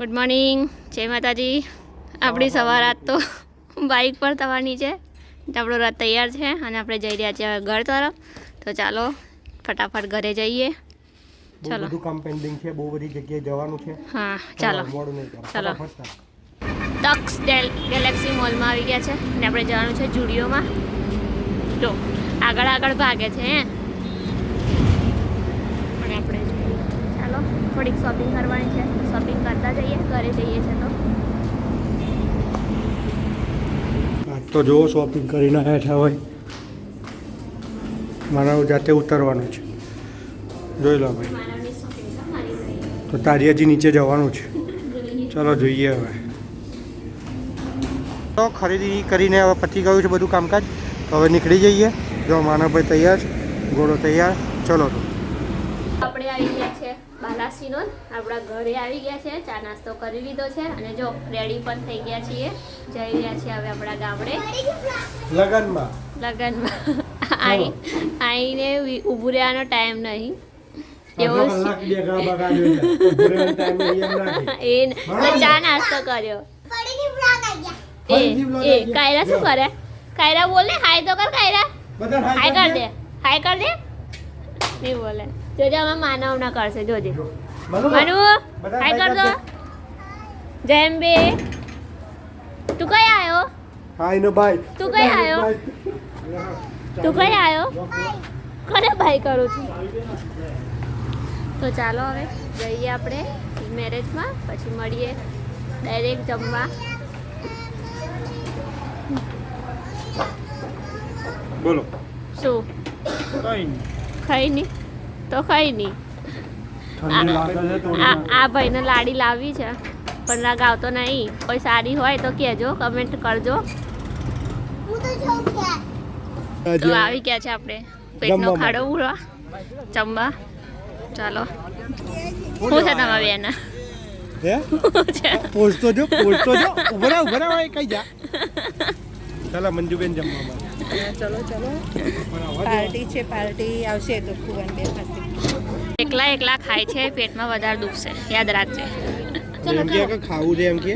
Good morning, જય માતાજી. આપણી સવાર આજ તો બાઇક પર થવાની છે. આપણો રથ તૈયાર છે અને આપણે જઈ રહ્યા છીએ ઘર તરફ. તો ચાલો ફટાફટ ઘરે જઈએ. ચાલો, બધું કામ પેન્ડિંગ છે, બહુ બધી જગ્યાએ જવાનું છે. હા ચાલો મોડું નહીં કરો. ચાલો. ફટાફટ તક્સ ગેલેક્સી મોલમાં આવી ગયા છે અને આપણે જવાનું છે જુડિયોમાં. જો આગળ આગળ ભાગે છે હે. અને આપણે ચાલો થોડીક શોપિંગ કરવાની છે. શોપિંગ કરતા જઈએ, ઘરે જઈએ છે તો. આજ તો જો શોપિંગ કરીને આવ્યા હોય, મારા જાતે ઉતરવાનું છે. જોઈ લો ભાઈ, માનવની શોપિંગ છે મારી ભાઈ. તો તારી હજી નીચે જવાનું છે. ચલો જોઈએ હવે. તો ખરીદી કરીને હવે પતી ગયું છે બધું કામકાજ. તો હવે નીકળી જઈએ. જો માનવભાઈ તૈયાર છે, ઘોડો તૈયાર. ચલો તો આપણે આવી ગયા છે બાલાસીનો. આપણા ઘરે આવી ગયા છે, ચા નાસ્તો કરી લીધો છે અને જો રેડી પણ થઈ ગયા છીએ. જઈ રહ્યા છીએ હવે આપણા ગામડે લગનમાં. આઈને ઊભું રહેવાનો ટાઈમ નહીં. એ ચા નાસ્તો કર્યો. એ કાયરા શું કરે? કાયરા બોલે હાય તો કર. કાયરા હાય કર દે, હાય કર દે. નહીં બોલે. જોજે અમે માનવ ના કરશે. જોજે માનુ હાય કર દો. જેમ બે તું કઈ આવ્યો? હાય નો બાય. તું કઈ આવ્યો? તું કઈ આવ્યો? કોને બાય કરું છું? તો ચાલો હવે જઈએ આપણે મેરેજમાં, પછી મળીએ ડાયરેક્ટ જમવા. બોલો. શું ખાઈ નહીં તો ખાઈ નહીં. આ ભાઈને લાડી લાવી છે પણ રાગ આવતો નહીં. કોઈ સારી હોય તો કહેજો, કમેન્ટ કરજો. તો આવી ગયા છે આપણે પેટનો ખાડો ઉડવા જમવા. ચાલો. શું છે તમારા બેન? હે પોસ્ટો જો ઉભરા હોય કઈ જા. ચાલો મંજુબેન જમવા. ચલો પાર્ટી છે, પાર્ટી આવશે તો ફુવાન બે પાસે. એકલા ખાય છે, પેટમાં વધારે દુખશે, યાદ રાખજે. એમ કે ખાવું છે એમ કે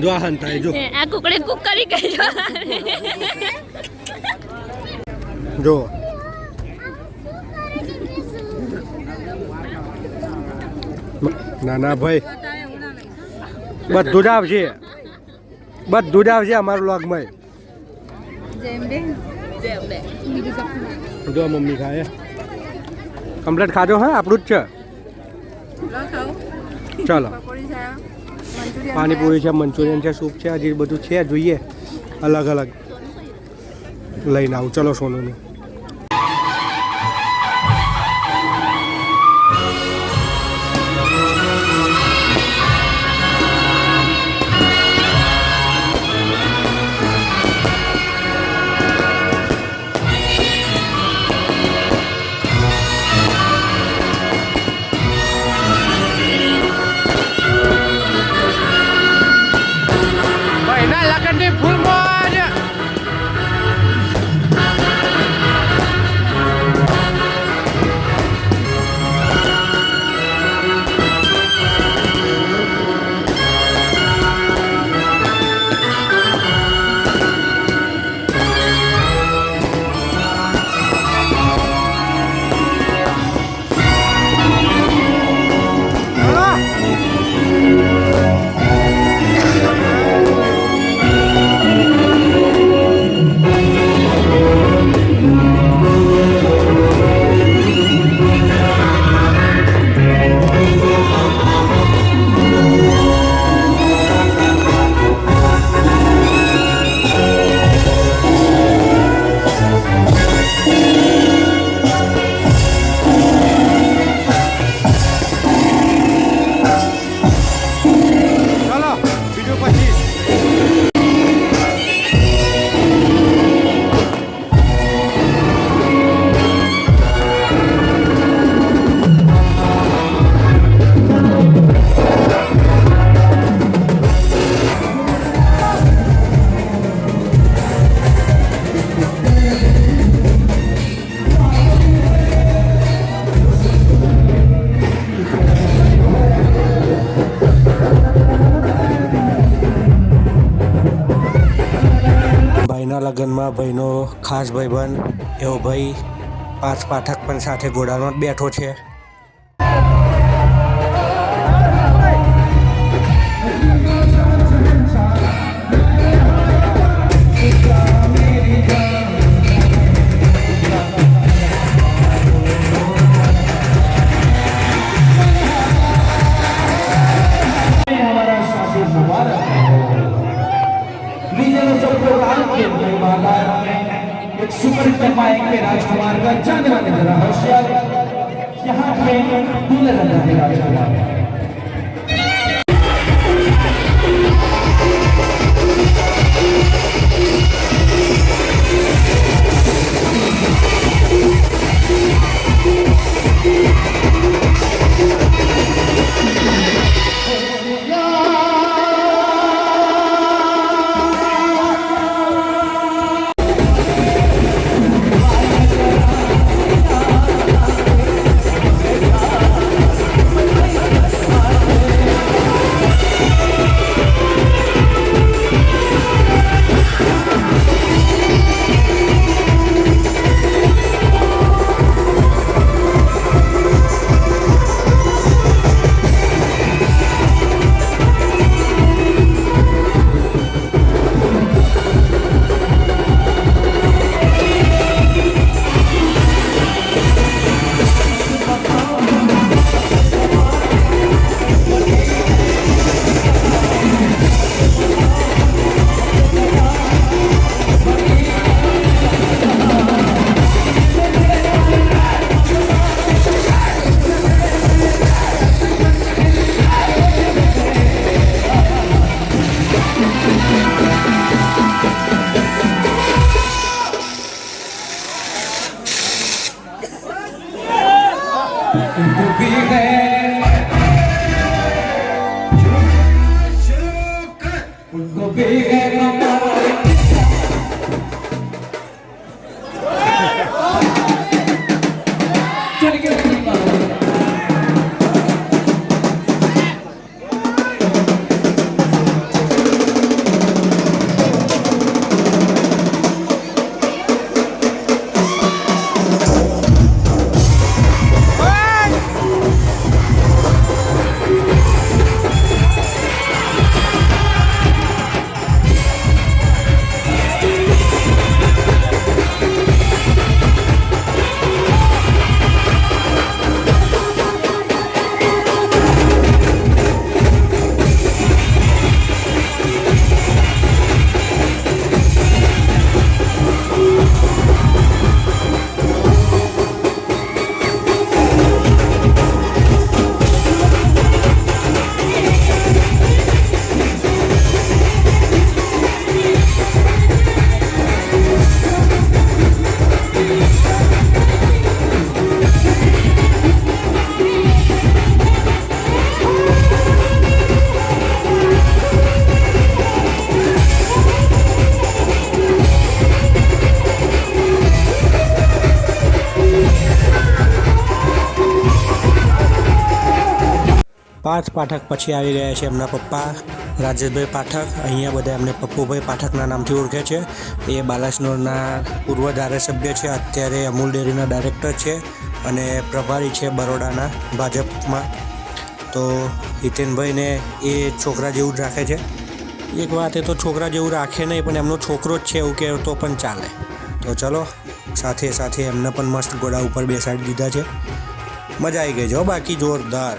જો આ હન થાય જો આ કુકડે કુક કરી ગઈ જો નાના ભાઈ બધું જ આવશે, બધું જ આવશે અમારા વ્લોગમાં. જો મમ્મી ખાય કમ્પ્લેટ ખાજો. હા આપણું જ છે. ચાલો પાણીપુરી છે, મંચુરિયન છે, સૂપ છે, હજી બધું છે. જોઈએ અલગ અલગ લઈને આવું. ચલો સોનુનું. ફૂલ મોજ. ભાઈના લગ્નમાં ભાઈનો ખાસ ભાઈબંધ એવો ભાઈ પાર્થ પાઠક પણ સાથે ઘોડામાં બેઠો છે. एक सुपर के राजकुमार का जाने वाले जरा होशियार यहाँ पे दूल्हे लगा है राजकुमार. પાર્થ પાઠક પછી આવી રહ્યા છે એમના પપ્પા રાજેશભાઈ પાઠક. અહીંયા બધા એમને પપ્પુભાઈ પાઠકના નામથી ઓળખે છે. એ બાલાસનોરના પૂર્વ ધારાસભ્ય છે, અત્યારે અમૂલ ડેરીના ડાયરેક્ટર છે અને પ્રભારી છે બરોડાના ભાજપમાં. તો હિતેનભાઈને એ છોકરા જેવું જ રાખે છે. એક વાત એ તો છોકરા જેવું રાખે નહીં, પણ એમનો છોકરો જ છે એવું કહે તો પણ ચાલે. તો ચલો, સાથે સાથે એમને પણ મસ્ત ઘોડા ઉપર બેસાડી દીધા છે. મજા આવી ગઈ છે બાકી જોરદાર.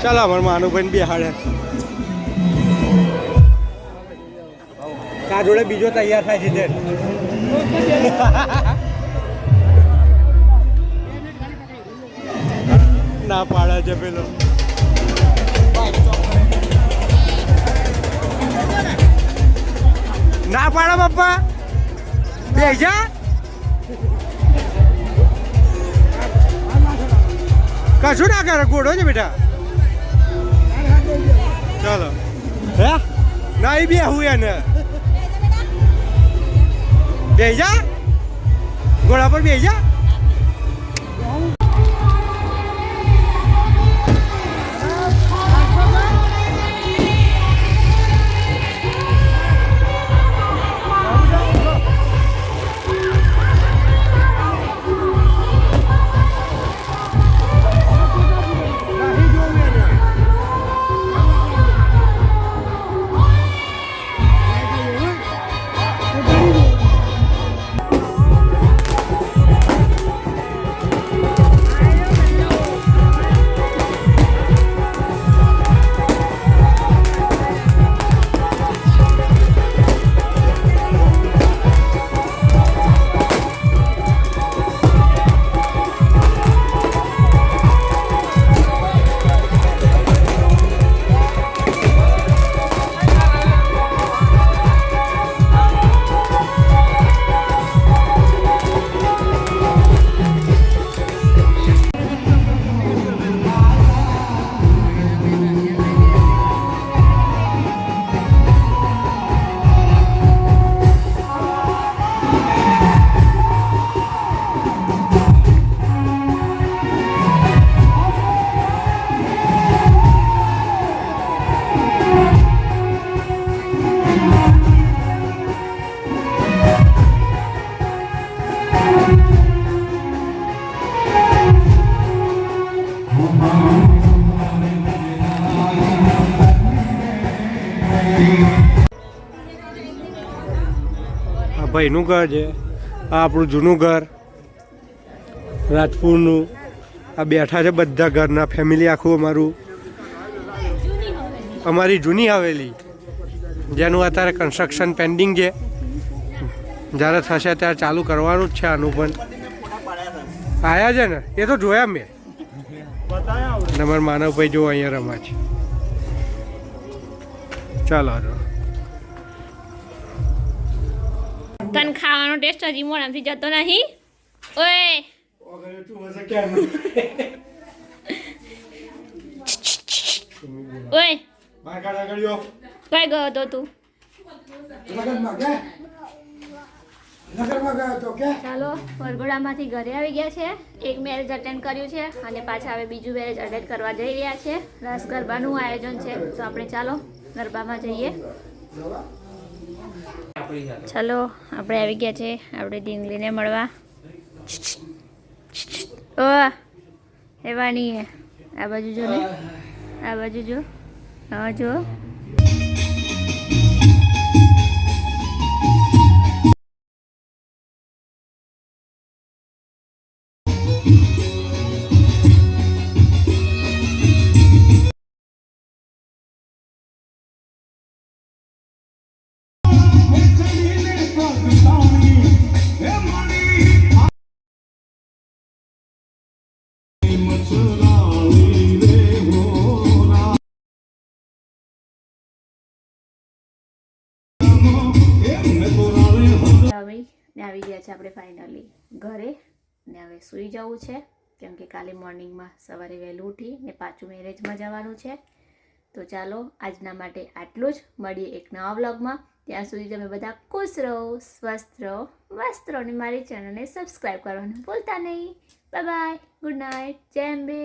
ચાલો અમારે માનુભાઈ બિહાડે કા જોડે બીજો તૈયાર થાય છે તે ના પાડે છે પેલો ના પાડે પપ્પા બેજા કશું ના કરે ઘોડો છે બેટા ચાલો હે નહીં બે હું એને બેજા ઘોડા પર બેજા ભાઈનું ઘર છે આ આપણું જૂનું ઘર રાજપુરનું આ બેઠા છે બધા ઘરના ફેમિલી આખું અમારી જૂની હવેલી જેનું અત્યારે કન્સ્ટ્રક્શન પેન્ડિંગ છે જ્યારે થશે ત્યારે ચાલુ કરવાનું જ છે આનું પણ આયા છે ને એ તો જોયા મેં અમારા માનવભાઈ જો અહીંયા રમા છે ચાલો તને ખાવાનો ટેસ્ટ હજી મોઢામાંથી જતો નહીં ઓય ઓય કઈ ગયો હતો તું ચાલો વરઘોડામાંથી ઘરે આવી ગયા છે એક મેરેજ અટેન્ડ કર્યું છે અને પાછા હવે બીજું મેરેજ અટેન્ડ કરવા જઈ રહ્યા છે રાસ ગરબાનું આયોજન છે તો આપણે ચાલો ગરબામાં જઈએ ચલો આપણે આવી ગયા છે આપણે ઢીંગલીને મળવા ઓ એવા નહીં આ બાજુ જો ને આ બાજુ જો હા જો આવી ગયા છે આપણે ફાઇનલી ઘરે ને હવે સૂઈ જવું છે કેમ કે કાલે મોર્નિંગમાં સવારે વહેલું ઉઠી ને પાછું મેરેજમાં જવાનું છે તો ચાલો આજના માટે આટલું જ મળીએ એક નવા વ્લોગમાં ત્યાં સુધી તમે બધા ખુશ રહો સ્વસ્થ રહો મસ્ત રહો અને મારી ચેનલને સબસ્ક્રાઈબ કરવાનું ભૂલતા નહીં બાય બાય ગુડ નાઇટ જય અંબે